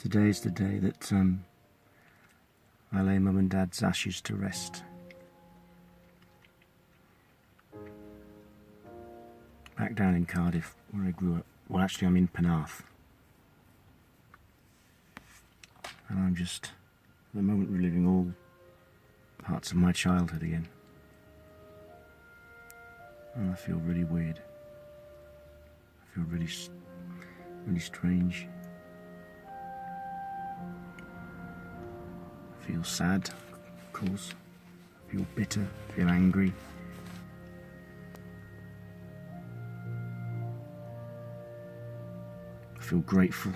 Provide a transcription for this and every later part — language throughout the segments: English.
Today's the day that I lay Mum and Dad's ashes to rest. Back down in Cardiff, where I grew up. Well, actually, I'm in Penarth. And I'm just, at the moment, reliving all parts of my childhood again. And I feel really weird. I feel really strange. I feel sad, of course. I feel bitter, I feel angry. I feel grateful.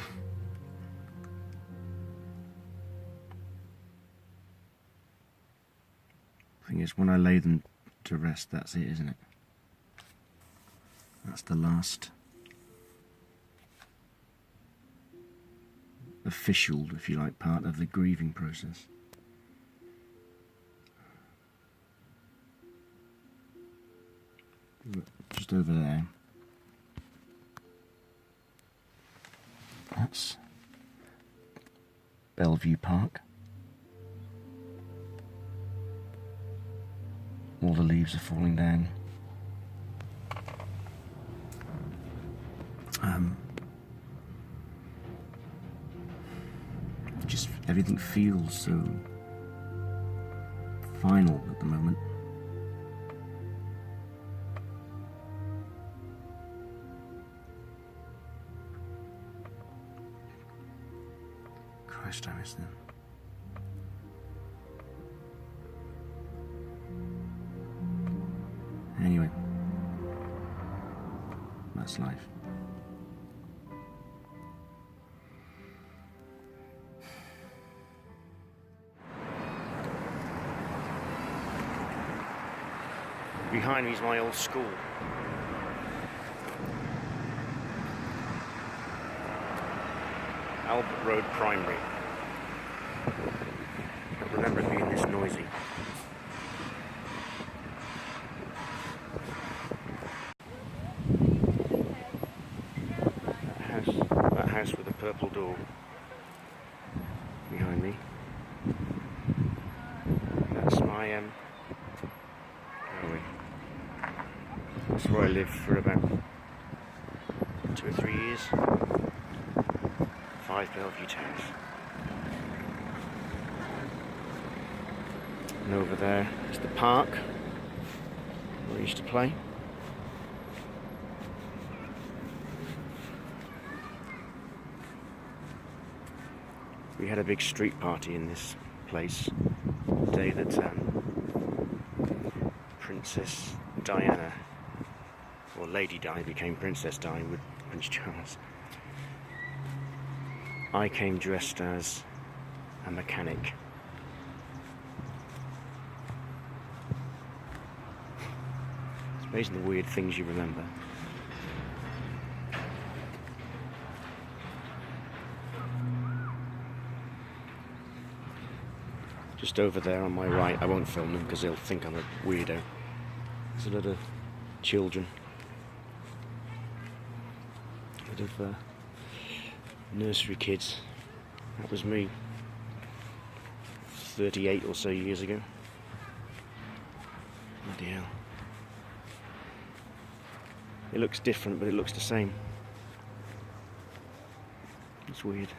The thing is, when I lay them to rest, that's it, isn't it? That's the last official, if you like, part of the grieving process. Just over there. That's Bellevue Park. All the leaves are falling down. Just everything feels so final at the moment. Christ, I miss them. Anyway, that's life. Behind me is my old school. Albert Road Primary. I remember it being this noisy. That house with the purple door behind me. That's my that's where I lived for about 2 or 3 years. 5 Bellevue Terrace. And over there is the park where I used to play. We had a big street party in this place the day that Princess Diana, or Lady Di, became Princess Di with Prince Charles. I came dressed as a mechanic. It's amazing the weird things you remember. Just over there on my right, I won't film them because they'll think I'm a weirdo. There's a lot of children. A lot of nursery kids. That was me 38 or so years ago. Bloody hell. It looks different, but it looks the same. It's weird.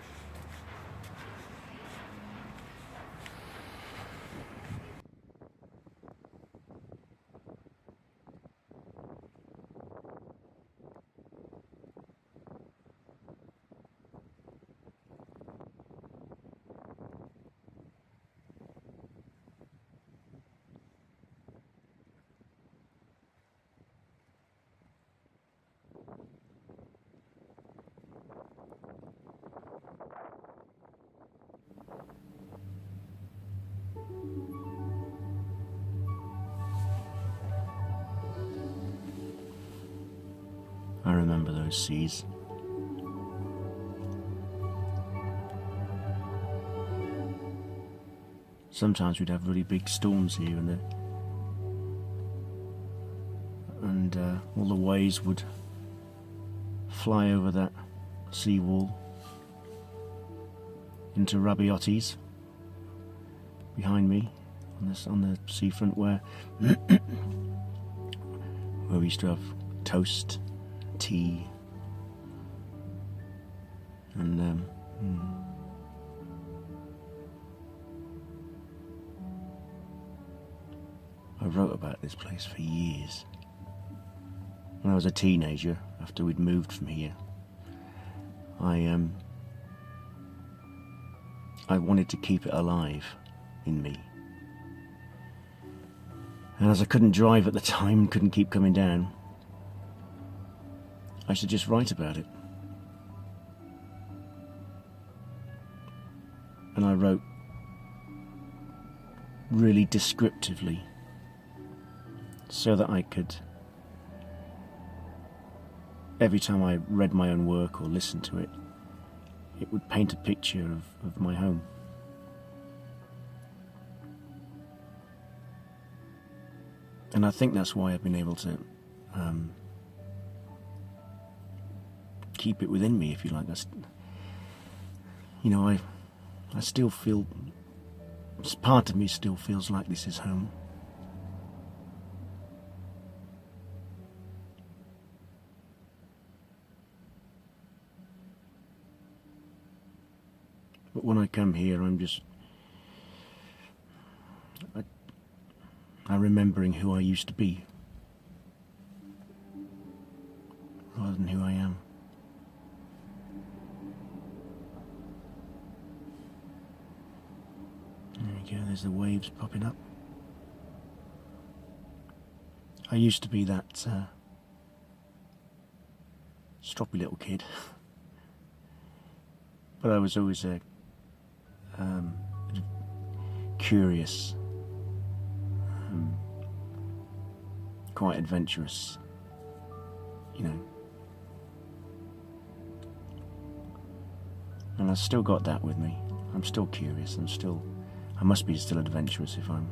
I remember those seas. Sometimes we'd have really big storms here and there, and all the waves would fly over that seawall into Rabiotti's behind me on the seafront where we used to have toast, tea, and I wrote about this place for years. When I was a teenager, after we'd moved from here, I wanted to keep it alive in me. And as I couldn't drive at the time, couldn't keep coming down, I should just write about it. And I wrote really descriptively so that I could, every time I read my own work or listened to it, it would paint a picture of my home. And I think that's why I've been able to keep it within me, if you like. I still feel, part of me still feels like this is home. But when I come here, I'm remembering who I used to be, rather than who I am. There we go, there's the waves popping up. I used to be that stroppy little kid, but I was always a curious, quite adventurous, and I've still got that with me. I'm still curious. I must be still adventurous if I'm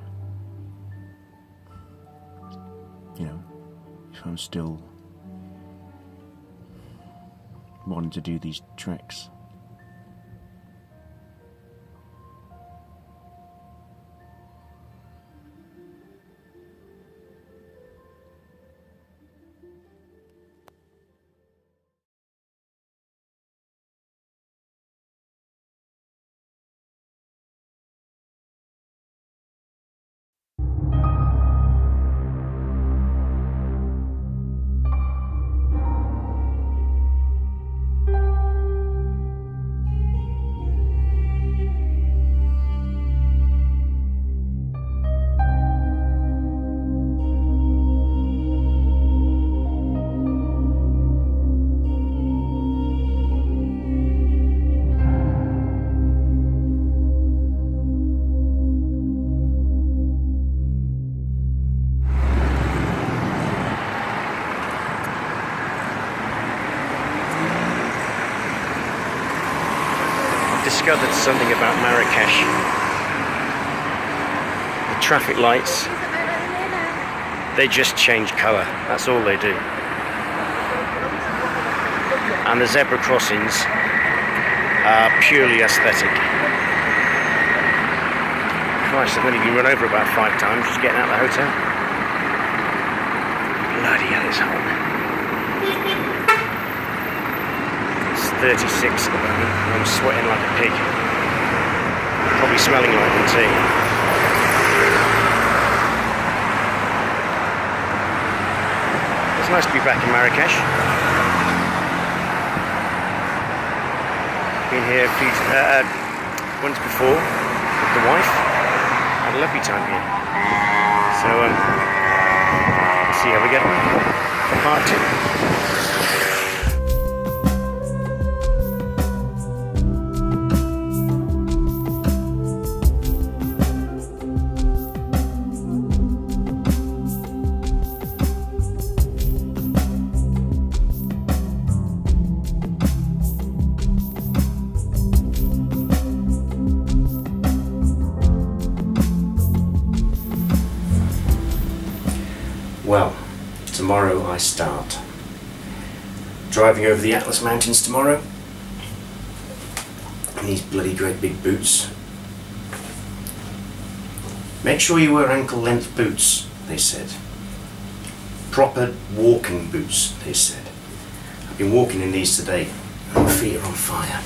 still wanting to do these treks. Discovered something about Marrakesh. The traffic lights, they just change colour, that's all they do. And the zebra crossings are purely aesthetic. Christ, I've only been run over about 5 times just getting out of the hotel. Bloody hell, it's hot. 36 at the moment. I'm sweating like a pig. Probably smelling like the tea. It's nice to be back in Marrakesh. Been here a few once before with the wife. Had a lovely time here. So let's see how we get on for part 2. Well, tomorrow I start. Driving over the Atlas Mountains tomorrow. in these bloody great big boots. Make sure you wear ankle-length boots, they said. Proper walking boots, they said. I've been walking in these today, and my feet are on fire.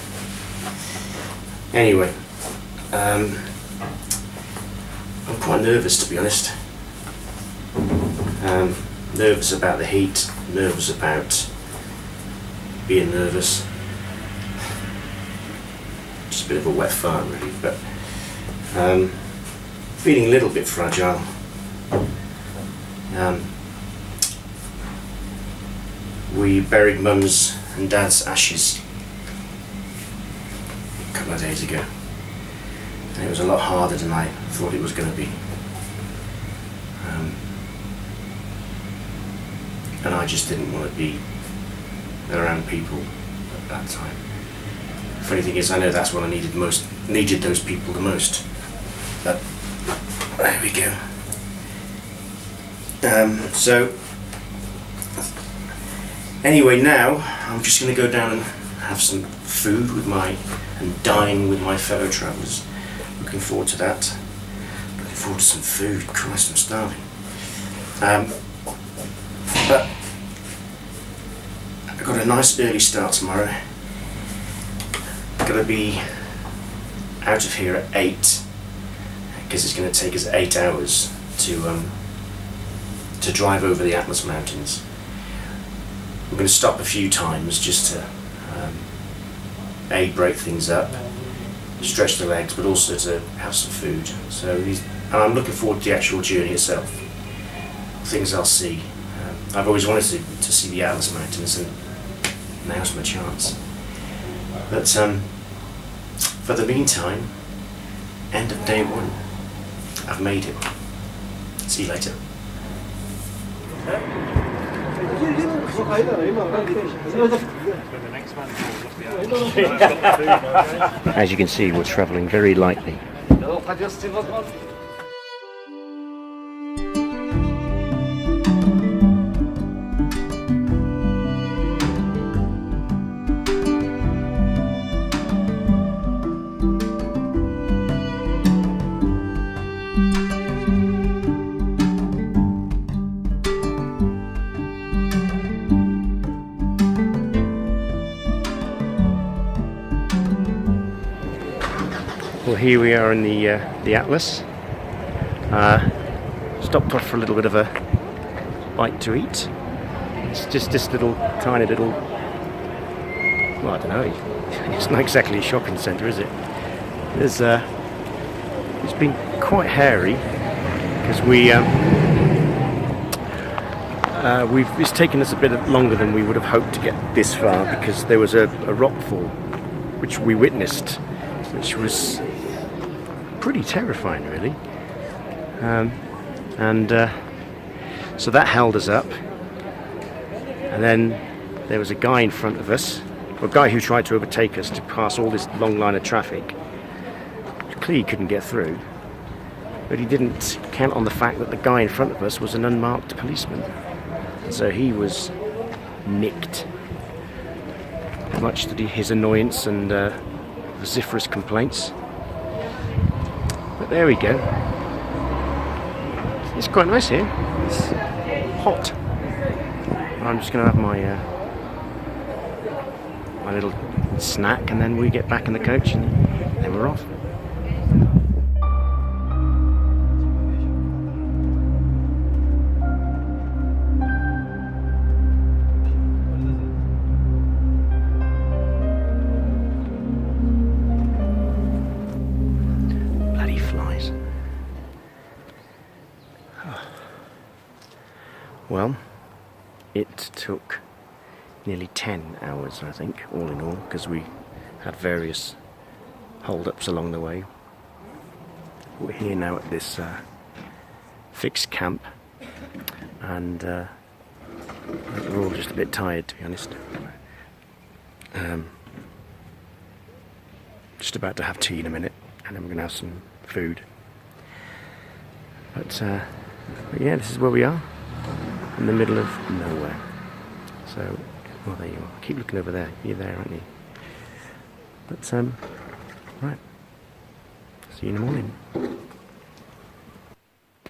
Anyway, I'm quite nervous, to be honest. Nervous about the heat, nervous about being nervous. Just a bit of a wet fart, really, but feeling a little bit fragile. We buried Mum's and Dad's ashes a couple of days ago, and it was a lot harder than I thought it was going to be. And I just didn't want to be around people at that time. Funny thing is, I know that's what I needed those people the most. But there we go. So anyway, now I'm just going to go down and have some food and dine with my fellow travellers. Looking forward to that. Looking forward to some food. Christ, I'm starving. But I've got a nice early start tomorrow. Got to be out of here at 8 because it's going to take us 8 hours to drive over the Atlas Mountains. We're going to stop a few times just to break things up, stretch the legs, but also to have some food. And I'm looking forward to the actual journey itself. Things I'll see. I've always wanted to see the Atlas Mountains, and now's my chance. But for the meantime, end of day 1. I've made it. See you later. As you can see, we're travelling very lightly. Well, here we are in the Atlas. Stopped off for a little bit of a bite to eat. It's just this tiny little, well, I don't know, it's not exactly a shopping centre, is it? It's been quite hairy because it's taken us a bit longer than we would have hoped to get this far, because there was a rock fall which we witnessed, which was pretty terrifying, really. So that held us up, and then there was a guy in front of us, a guy who tried to overtake us to pass all this long line of traffic. Clearly couldn't get through, but he didn't count on the fact that the guy in front of us was an unmarked policeman, so he was nicked, much to his annoyance and vociferous complaints. But there we go. It's quite nice here. It's hot. I'm just going to have my little snack, and then we get back in the coach, and then we're off. Bloody flies. Well, it took nearly 10 hours, I think, all in all, because we had various hold-ups along the way. We're here now at this fixed camp, and we're all just a bit tired, to be honest. Just about to have tea in a minute, and then we're going to have some food. But yeah, this is where we are, in the middle of nowhere. So, well, there you are. Keep looking over there. You're there, aren't you? But Right. See you in the morning.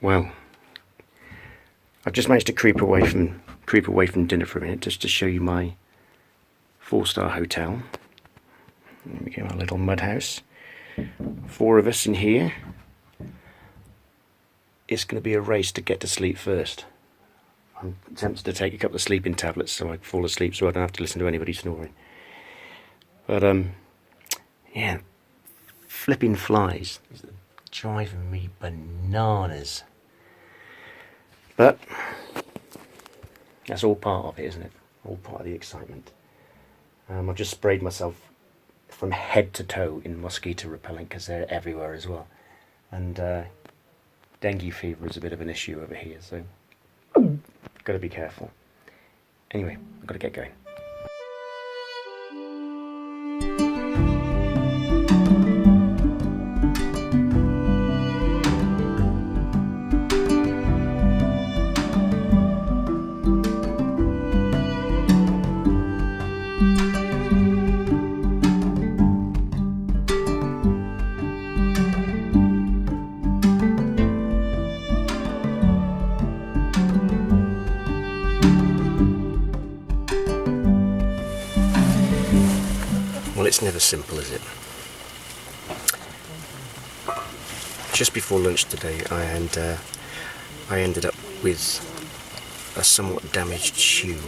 Well, I've just managed to creep away from dinner for a minute just to show you my 4-star hotel. There we go, our little mud house. 4 of us in here. It's going to be a race to get to sleep first. I'm tempted to take a couple of sleeping tablets so I can fall asleep so I don't have to listen to anybody snoring. But yeah, flipping flies. They're driving me bananas. But that's all part of it, isn't it? All part of the excitement. I've just sprayed myself from head to toe in mosquito repellent because they're everywhere as well. And dengue fever is a bit of an issue over here, so got to be careful. Anyway, I've got to get going. Well, it's never simple, is it? Just before lunch today, I ended up with a somewhat damaged shoe.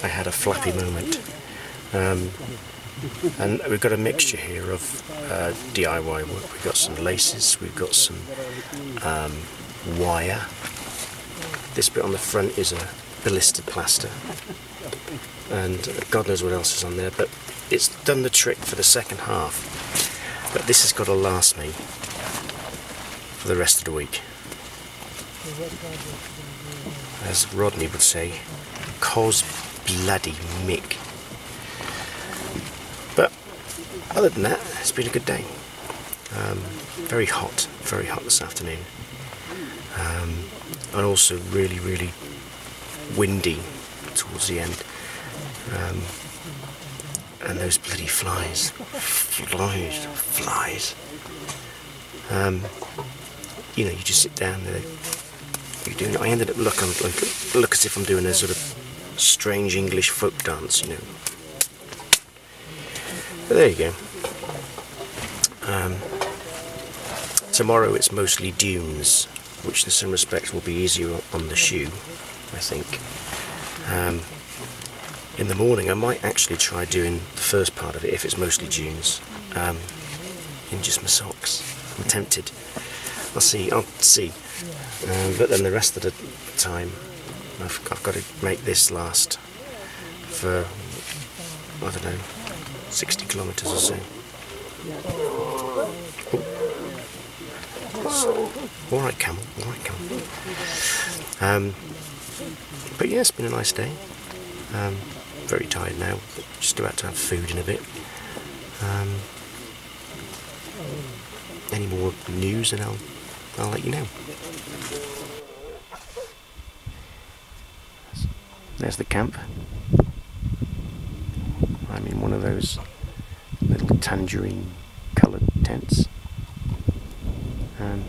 I had a flappy moment. And we've got a mixture here of DIY work. We've got some laces, we've got some wire. This bit on the front is a ballisted plaster. And God knows what else is on there, but it's done the trick for the second half. But this has got to last me for the rest of the week. As Rodney would say, cos bloody Mick. But other than that, it's been a good day. Very hot this afternoon. And also really, really windy towards the end. And those bloody flies. You know, you just sit down there. You're doing. I ended up look as if I'm doing a sort of strange English folk dance, you know. But there you go. Tomorrow it's mostly dunes, which in some respects will be easier on the shoe, I think. In the morning I might actually try doing the first part of it, if it's mostly dunes, in just my socks. I'm tempted. I'll see. But then the rest of the time I've got to make this last for, I don't know, 60 kilometres or so. All right, camel. But yeah, it's been a nice day. Very tired now, but just about to have food in a bit. Any more news and I'll let you know. There's the camp. I'm in one of those little tangerine coloured tents. I'm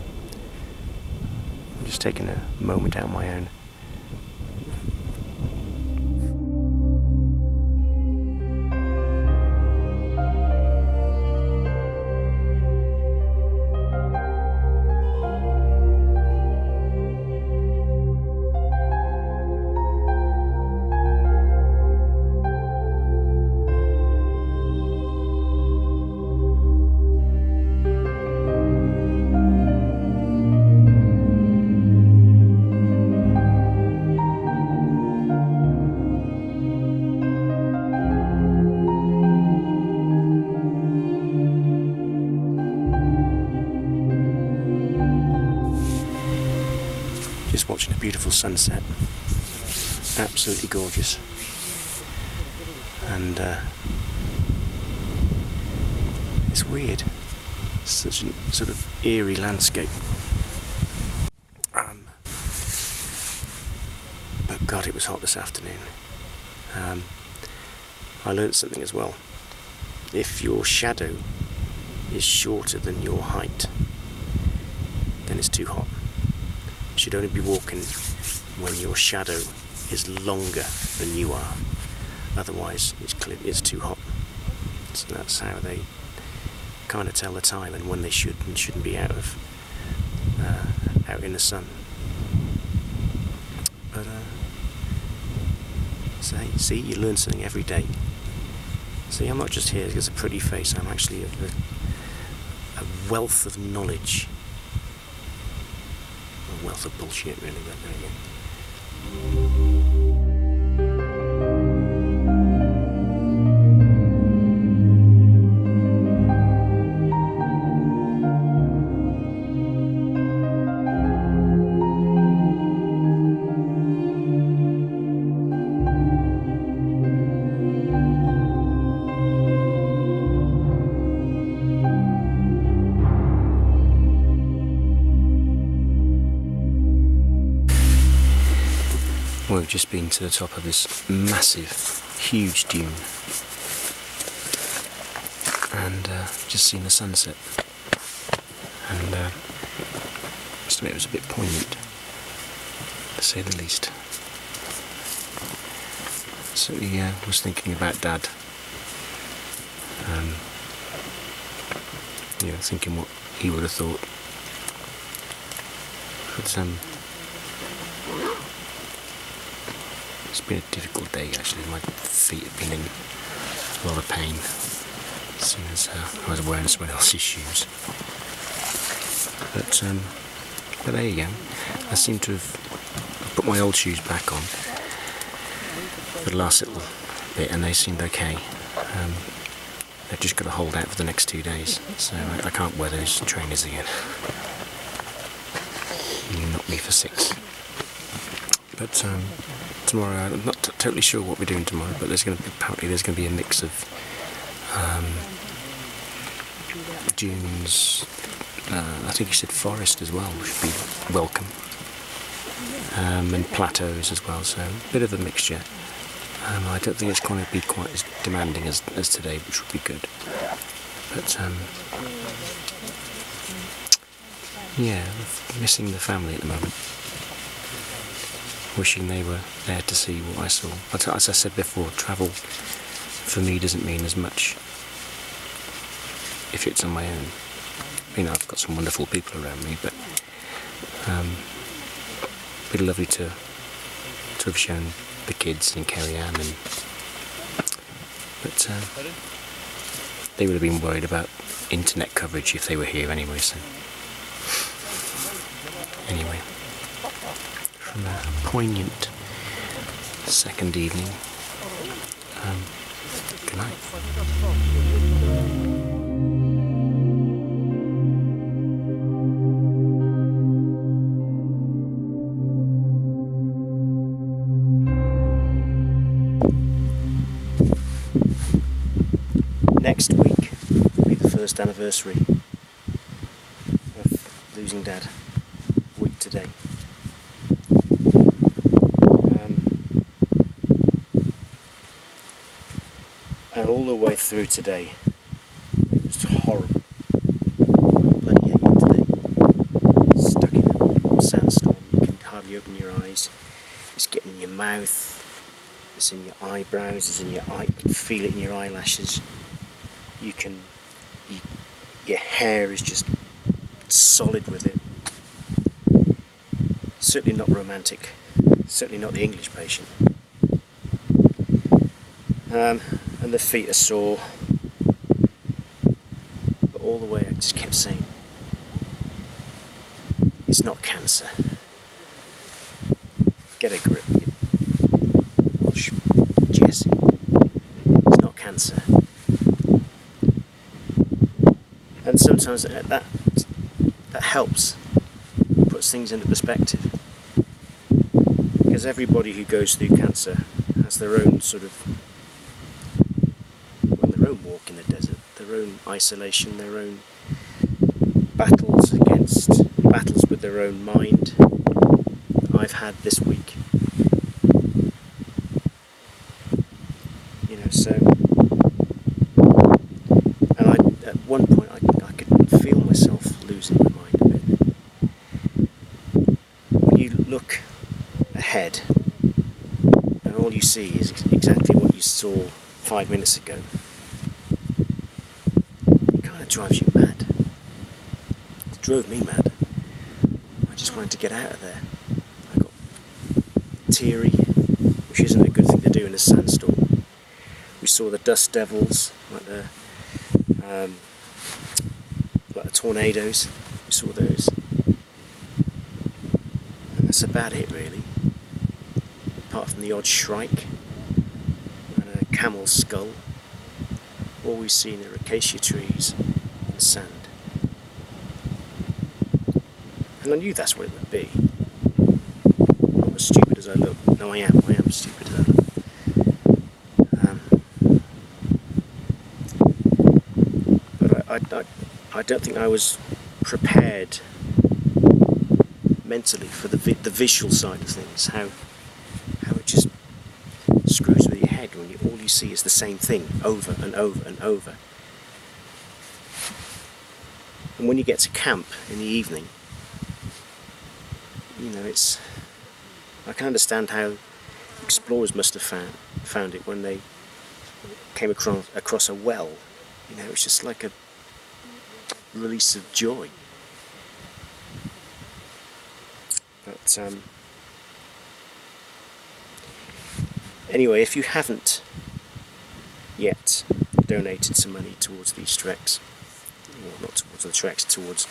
just taking a moment out on my own. Just watching a beautiful sunset. Absolutely gorgeous. And it's weird. It's such a sort of eerie landscape. God, it was hot this afternoon. I learnt something as well. If your shadow is shorter than your height, then it's too hot. You should only be walking when your shadow is longer than you are. Otherwise, it's too hot. So that's how they kind of tell the time and when they should and shouldn't be out in the sun. But see, you learn something every day. See, I'm not just here as a pretty face. I'm actually a wealth of knowledge. A wealth of bullshit, really. But there you go. We've just been to the top of this massive, huge dune and just seen the sunset, and must admit it was a bit poignant, to say the least. Certainly was thinking about Dad, thinking what he would have thought. But it's been a difficult day actually. My feet have been in a lot of pain as soon as I was wearing someone else's shoes. But there you go. I seem to have put my old shoes back on for the last little bit and they seemed okay. They've just got to hold out for the next 2 days, so I can't wear those trainers again. You knock me for 6. But tomorrow, I'm not totally sure what we're doing tomorrow, but apparently there's going to be a mix of dunes, I think you said forest as well, which would be welcome, and plateaus as well, so a bit of a mixture. I don't think it's going to be quite as demanding as today, which would be good. But yeah, missing the family at the moment. Wishing they were there to see what I saw. But as I said before, travel for me doesn't mean as much if it's on my own. I've got some wonderful people around me, but it'd be lovely to have shown the kids and Kerry Ann, but they would have been worried about internet coverage if they were here anyway. So anyway, from a poignant second evening, good night. Next week will be the first anniversary of losing Dad, a week today. And all the way through today, it was horrible. Bloody hate it today. Stuck in a sandstorm, you can hardly open your eyes. It's getting in your mouth, it's in your eyebrows, it's in your eye, you can feel it in your eyelashes. Your hair is just solid with it. Certainly not romantic. Certainly not the English patient. And the feet are sore. But all the way I just kept saying, it's not cancer. Get a grip. Jesse. It's not cancer. And sometimes that helps, puts things into perspective. Because everybody who goes through cancer has their own their own walk in the desert, their own isolation, their own battles with their own mind. I've had this week. ahead, and all you see is exactly what you saw 5 minutes ago. It kind of drives you mad. It drove me mad. I just wanted to get out of there. I got teary, which isn't a good thing to do in a sandstorm. We saw the dust devils, like the tornadoes. We saw those. And that's about it, really. Apart from the odd shrike and a camel's skull, all we've seen are acacia trees and sand. And I knew that's what it would be. Not as stupid as I look. No, I am stupid as I look. But I don't think I was prepared mentally for the visual side of things. How it just screws with your head when all you see is the same thing over and over and over. And when you get to camp in the evening, you know, I can understand how explorers must have found it when they came across a well. You know, it's just like a release of joy. But anyway, if you haven't yet donated some money towards these treks, or not towards the treks, towards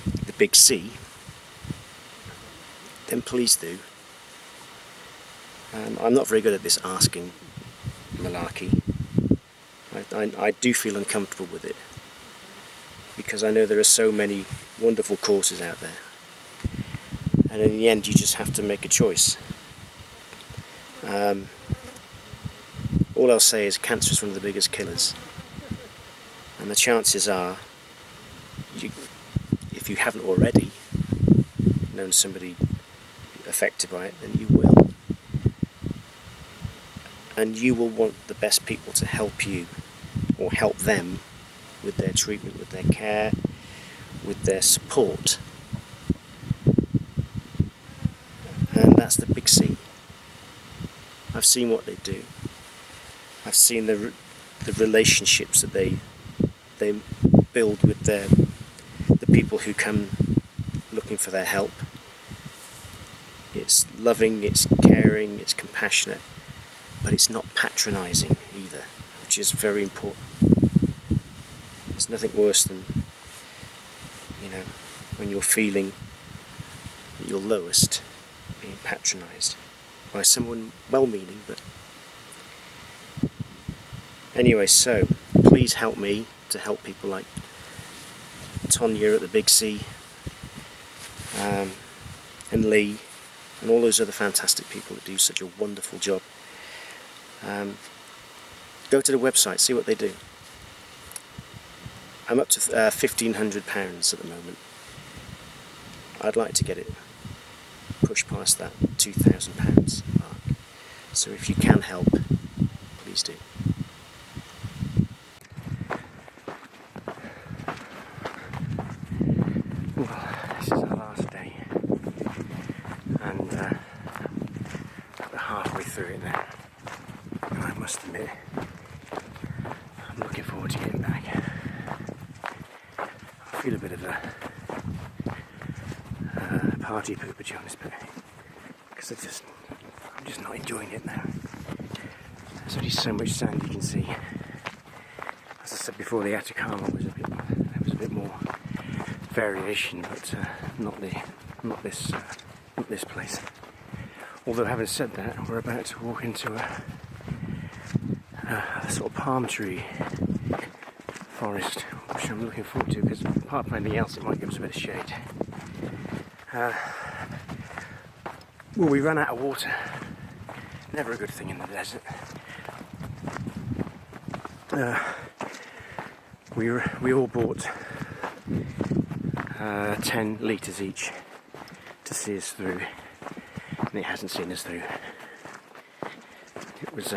the big sea, then please do. I'm not very good at this asking malarkey. I do feel uncomfortable with it, because I know there are so many wonderful courses out there, and in the end you just have to make a choice. All I'll say is cancer is one of the biggest killers, and the chances are, if you haven't already known somebody affected by it, then you will. And you will want the best people to help you, or help them with their treatment, with their care, with their support. And that's the big C. I've seen what they do. I've seen the relationships that they build with the people who come looking for their help. It's loving, it's caring, it's compassionate, but it's not patronising either, which is very important. There's nothing worse than, you know, when you're feeling at your lowest, being patronised by someone well-meaning. But anyway, so please help me to help people like Tonya at the Big C, and Lee, and all those other fantastic people that do such a wonderful job. Go to the website, see what they do. I'm up to £1,500 at the moment. I'd like to get it pushed past that £2,000 mark. So if you can help, please do. Well, this is our last day, and we're halfway through it now. And I must admit, I'm looking forward to getting back. I feel a bit of a party pooper, to be honest, but because I'm just not enjoying it now. There's only so much sand you can see. As I said before, the Atacama was a bit more variation, but not this place. Although, having said that, we're about to walk into a sort of palm tree forest, which I'm looking forward to, because apart from anything else, it might give us a bit of shade. Well, we ran out of water. Never a good thing in the desert. We all bought 10 litres each to see us through, and it hasn't seen us through. It was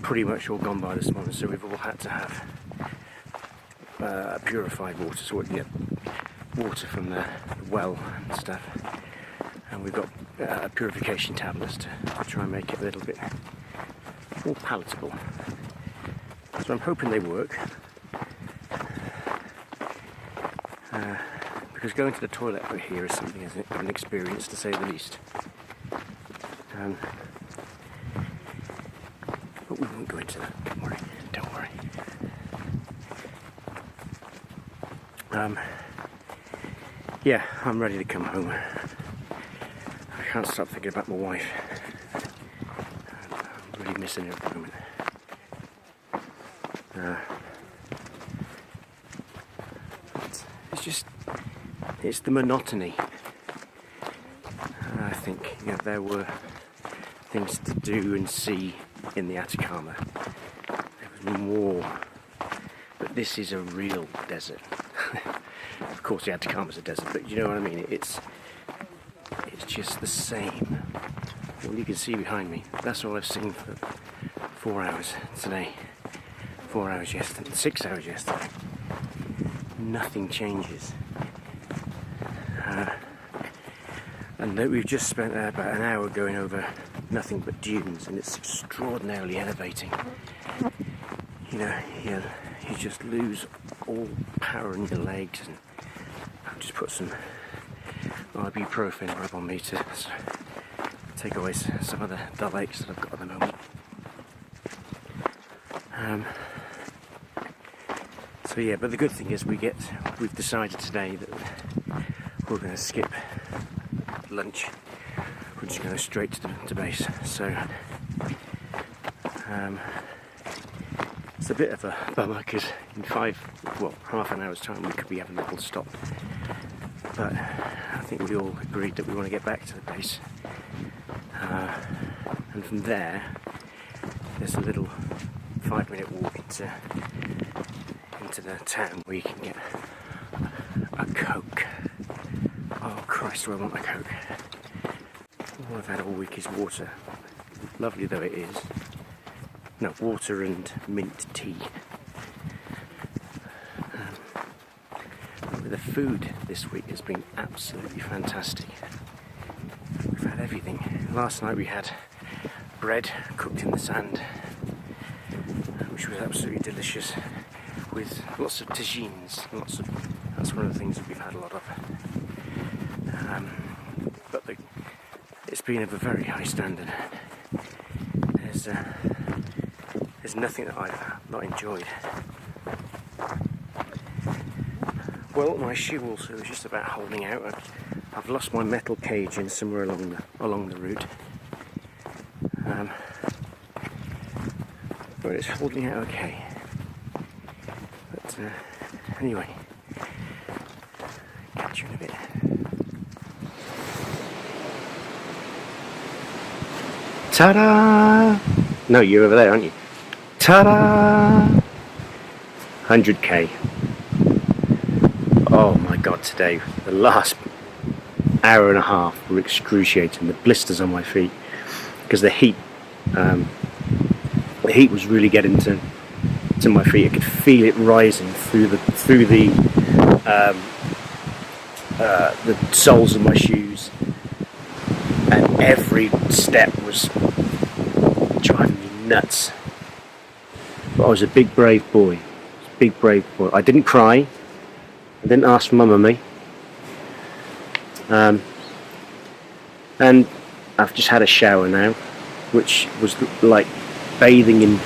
pretty much all gone by this morning, so we've all had to have purified water, so we can get water from the well and stuff. And and we've got purification tablets to try and make it a little bit more palatable. So I'm hoping they work, because going to the toilet over here is something of an experience, to say the least. But we won't go into that, don't worry, don't worry. Yeah, I'm ready to come home. I can't stop thinking about my wife. I'm really missing her at the moment. It's the monotony. I think, you know, there were things to do and see in the Atacama. There was more, but this is a real desert. Of course, the Atacama's a desert, but you know what I mean. It's just the same. Well, you can see behind me. That's all I've seen for 4 hours today. 4 hours yesterday. 6 hours yesterday. Nothing changes. And we've just spent about an hour going over nothing but dunes, and it's extraordinarily elevating. You know, you just lose all power in your legs, and I've just put some ibuprofen rub on me to take away some of the dull aches that I've got at the moment. So yeah, but the good thing is we've decided today that we're going to skip lunch. We're just going straight to base. So it's a bit of a bummer, because in half an hour's time we could be having a little stop. But I think we all agreed that we want to get back to the base. And from there's a little 5-minute walk into the town where you can get a Coke. Oh Christ, do I want a Coke. All I've had all week is water. Lovely though it is. No, water and mint tea. The food this week has been absolutely fantastic. We've had everything. Last night we had bread cooked in the sand, which was absolutely delicious, with lots of tagines. That's one of the things that we've had a lot of. But it's been of a very high standard. There's nothing that I've not enjoyed. Well, my shoe also is just about holding out. I've lost my metal cage in somewhere along the route. But it's holding out okay. But anyway, catch you in a bit. Ta-da! No, you're over there, aren't you? Ta-da! 100k. Oh my god, today, the last hour and a half were excruciating. The blisters on my feet, because the heat was really getting to my feet. I could feel it rising through the soles of my shoes, and every step was driving me nuts. But I was a big brave boy. I didn't cry. I didn't ask for my mummy. And I've just had a shower now, which was like bathing in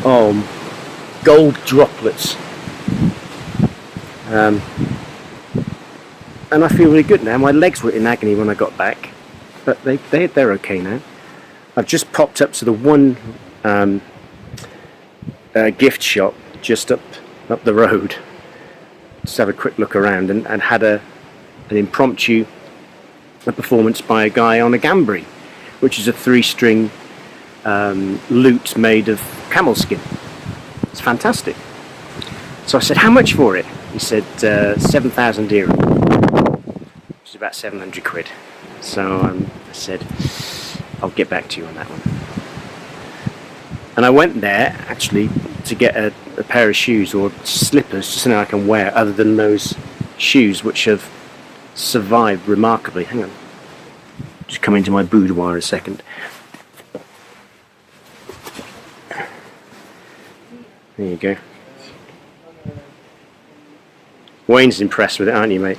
gold droplets. And I feel really good now. My legs were in agony when I got back, but they're okay now. I've just popped up to the one gift shop just up the road, just have a quick look around, and had an impromptu performance by a guy on a gambri, which is a 3-string lute made of camel skin. It's fantastic. So I said, how much for it? He said 7,000 dirham, which is about 700 quid. So I said, I'll get back to you on that one. And I went there actually to get a pair of shoes or slippers, just something I can wear other than those shoes, which have survived remarkably. Hang on. Just come into my boudoir a second. There you go. Wayne's impressed with it, aren't you, mate?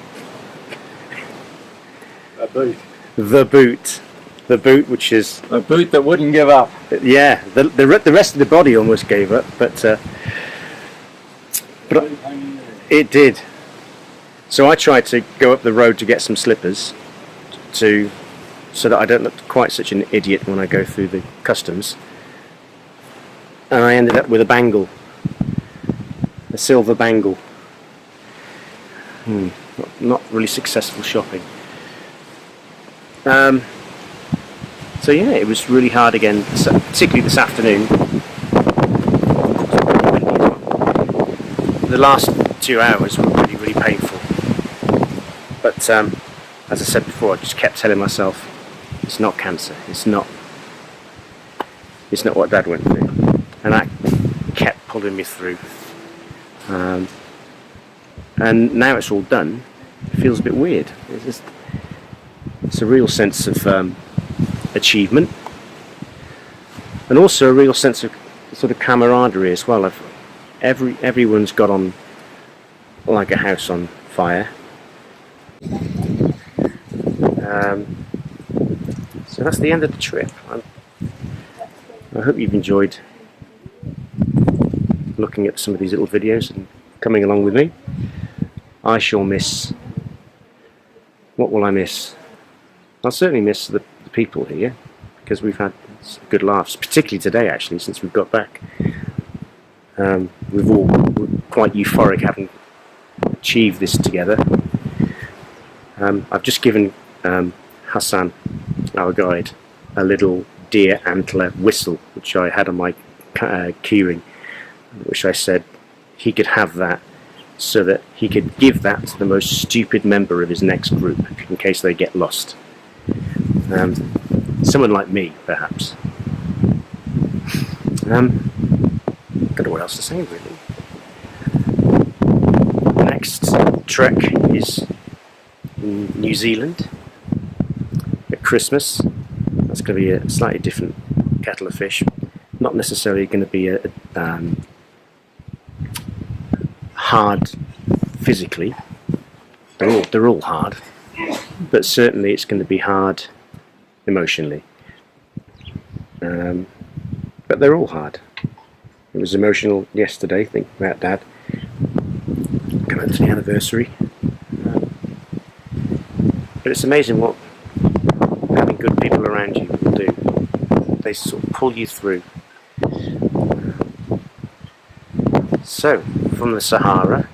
A boot. The boot. The boot, which is... A boot that wouldn't give up. Yeah, the rest of the body almost gave up, but it did. So I tried to go up the road to get some slippers so that I don't look quite such an idiot when I go through the customs. And I ended up with a bangle. A silver bangle. Not really successful shopping. So yeah, it was really hard again, particularly this afternoon. The last 2 hours were really painful. But as I said before, I just kept telling myself, it's not cancer. It's not what Dad went through, and that kept pulling me through. And now it's all done, it feels a bit weird. It's a real sense of achievement, and also a real sense of sort of camaraderie as well. Everyone's got on like a house on fire. So that's the end of the trip. I hope you've enjoyed looking at some of these little videos and coming along with me. I shall miss... What will I miss? I'll certainly miss the people here, because we've had good laughs, particularly today actually, since we've got back. We're quite euphoric having achieved this together. I've just given Hassan, our guide, a little deer antler whistle which I had on my keyring, which I said he could have that so that he could give that to the most stupid member of his next group in case they get lost. Someone like me, perhaps. I don't know what else to say, really. The next trek is in New Zealand at Christmas. That's going to be a slightly different kettle of fish. Not necessarily going to be a hard physically. They're all hard, but certainly it's going to be hard emotionally. But they're all hard. It was emotional yesterday, thinking about Dad coming up to the anniversary. But it's amazing what having good people around you will do. They sort of pull you through. So, from the Sahara